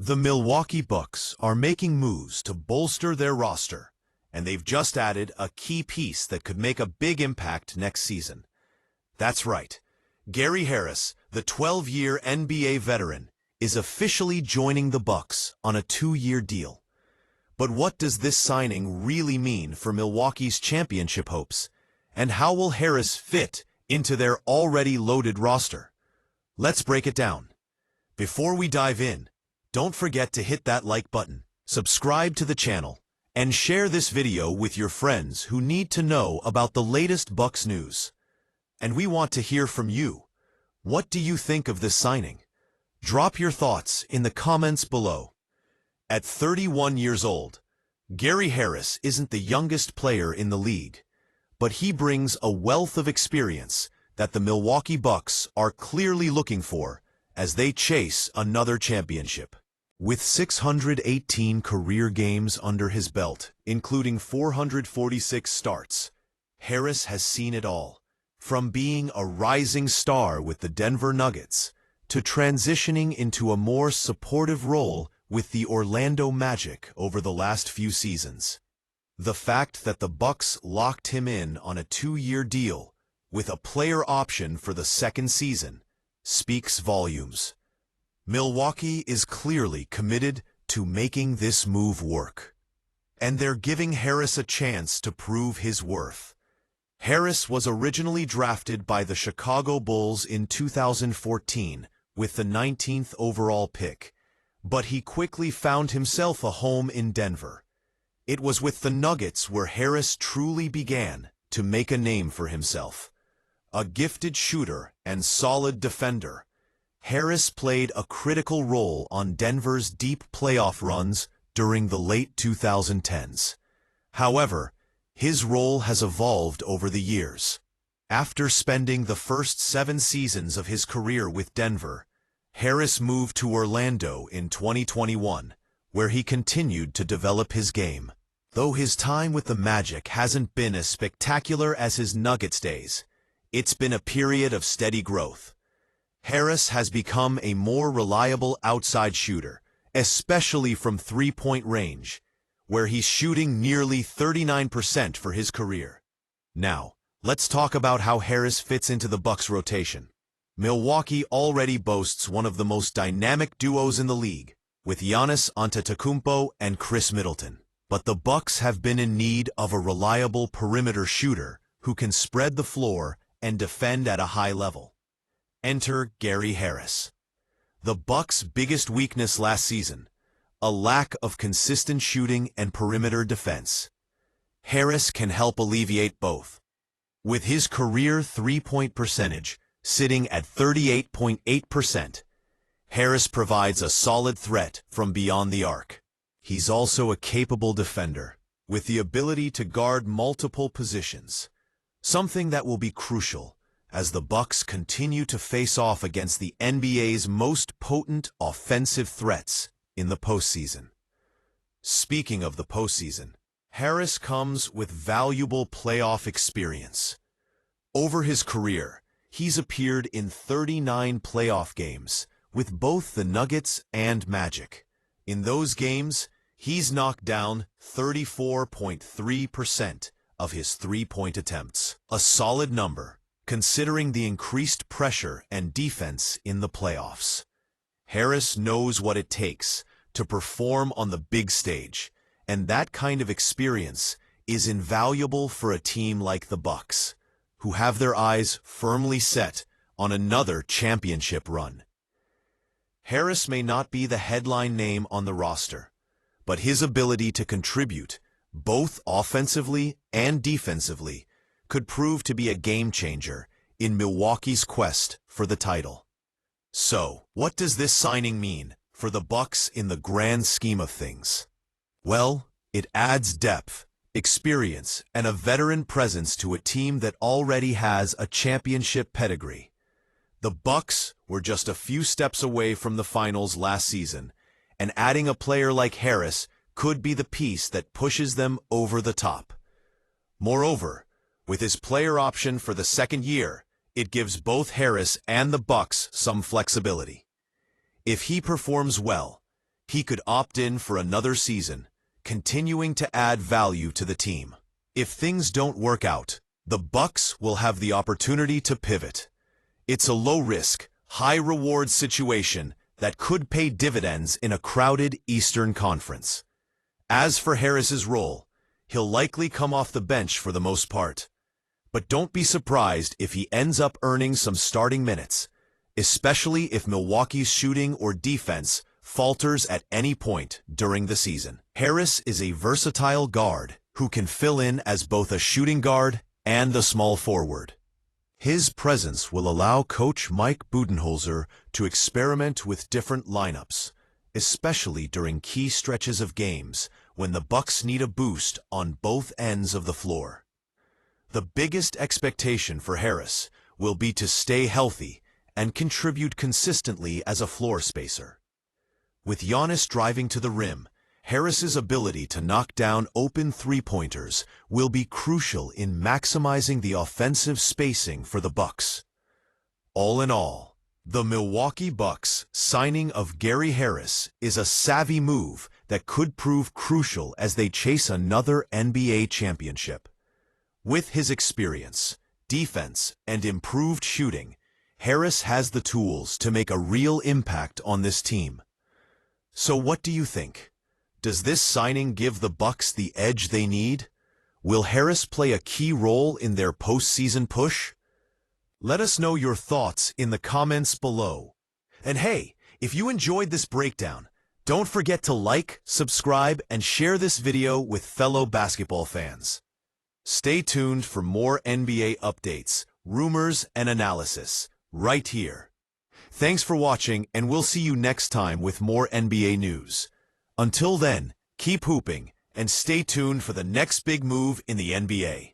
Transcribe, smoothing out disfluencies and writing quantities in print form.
The Milwaukee Bucks are making moves to bolster their roster, and they've just added a key piece that could make a big impact next season. That's right. Gary Harris, the 12-year NBA veteran, is officially joining the Bucks on a 2-year deal. But what does this signing really mean for Milwaukee's championship hopes? And how will Harris fit into their already loaded roster? Let's break it down. Before we dive in, don't forget to hit that like button, subscribe to the channel, and share this video with your friends who need to know about the latest Bucks news. And we want to hear from you. What do you think of this signing? Drop your thoughts in the comments below. At 31 years old, Gary Harris isn't the youngest player in the league, but he brings a wealth of experience that the Milwaukee Bucks are clearly looking for as they chase another championship. With 618 career games under his belt, including 446 starts, Harris has seen it all, from being a rising star with the Denver Nuggets to transitioning into a more supportive role with the Orlando Magic over the last few seasons. The fact that the Bucks locked him in on a 2-year deal with a player option for the second season speaks volumes. Milwaukee is clearly committed to making this move work, and they're giving Harris a chance to prove his worth. Harris was originally drafted by the Chicago Bulls in 2014 with the 19th overall pick, but he quickly found himself a home in Denver. It was with the Nuggets where Harris truly began to make a name for himself. A gifted shooter and solid defender, Harris played a critical role on Denver's deep playoff runs during the late 2010s. However, his role has evolved over the years. After spending the first 7 seasons of his career with Denver, Harris moved to Orlando in 2021, where he continued to develop his game. Though his time with the Magic hasn't been as spectacular as his Nuggets days, it's been a period of steady growth. Harris has become a more reliable outside shooter, especially from three-point range, where he's shooting nearly 39% for his career. Now, let's talk about how Harris fits into the Bucks' rotation. Milwaukee already boasts one of the most dynamic duos in the league, with Giannis Antetokounmpo and Khris Middleton. But the Bucks have been in need of a reliable perimeter shooter who can spread the floor and defend at a high level. Enter Gary Harris. The Bucks' biggest weakness last season, a lack of consistent shooting and perimeter defense. Harris can help alleviate both. With his career three-point percentage sitting at 38.8%, Harris provides a solid threat from beyond the arc. He's also a capable defender, with the ability to guard multiple positions, something that will be crucial as the Bucks continue to face off against the NBA's most potent offensive threats in the postseason. Speaking of the postseason, Harris comes with valuable playoff experience. Over his career, he's appeared in 39 playoff games with both the Nuggets and Magic. In those games, he's knocked down 34.3% of his three-point attempts, a solid number considering the increased pressure and defense in the playoffs. Harris knows what it takes to perform on the big stage, and that kind of experience is invaluable for a team like the Bucks, who have their eyes firmly set on another championship run. Harris may not be the headline name on the roster, but his ability to contribute, both offensively and defensively, could prove to be a game-changer in Milwaukee's quest for the title. So, what does this signing mean for the Bucks in the grand scheme of things? Well, it adds depth, experience, and a veteran presence to a team that already has a championship pedigree. The Bucks were just a few steps away from the finals last season, and adding a player like Harris could be the piece that pushes them over the top. Moreover, with his player option for the second year, it gives both Harris and the Bucks some flexibility. If he performs well, he could opt in for another season, continuing to add value to the team. If things don't work out, the Bucks will have the opportunity to pivot. It's a low-risk, high-reward situation that could pay dividends in a crowded Eastern Conference. As for Harris's role, he'll likely come off the bench for the most part. But don't be surprised if he ends up earning some starting minutes, especially if Milwaukee's shooting or defense falters at any point during the season. Harris is a versatile guard who can fill in as both a shooting guard and a small forward. His presence will allow Coach Mike Budenholzer to experiment with different lineups, especially during key stretches of games when the Bucks need a boost on both ends of the floor. The biggest expectation for Harris will be to stay healthy and contribute consistently as a floor spacer. With Giannis driving to the rim, Harris's ability to knock down open three-pointers will be crucial in maximizing the offensive spacing for the Bucks. All in all, the Milwaukee Bucks signing of Gary Harris is a savvy move that could prove crucial as they chase another NBA championship. With his experience, defense, and improved shooting, Harris has the tools to make a real impact on this team. So what do you think? Does this signing give the Bucks the edge they need? Will Harris play a key role in their postseason push? Let us know your thoughts in the comments below. And hey, if you enjoyed this breakdown, don't forget to like, subscribe, and share this video with fellow basketball fans. Stay tuned for more NBA updates, rumors, and analysis right here. Thanks for watching, and we'll see you next time with more NBA news. Until then, keep hooping and stay tuned for the next big move in the NBA.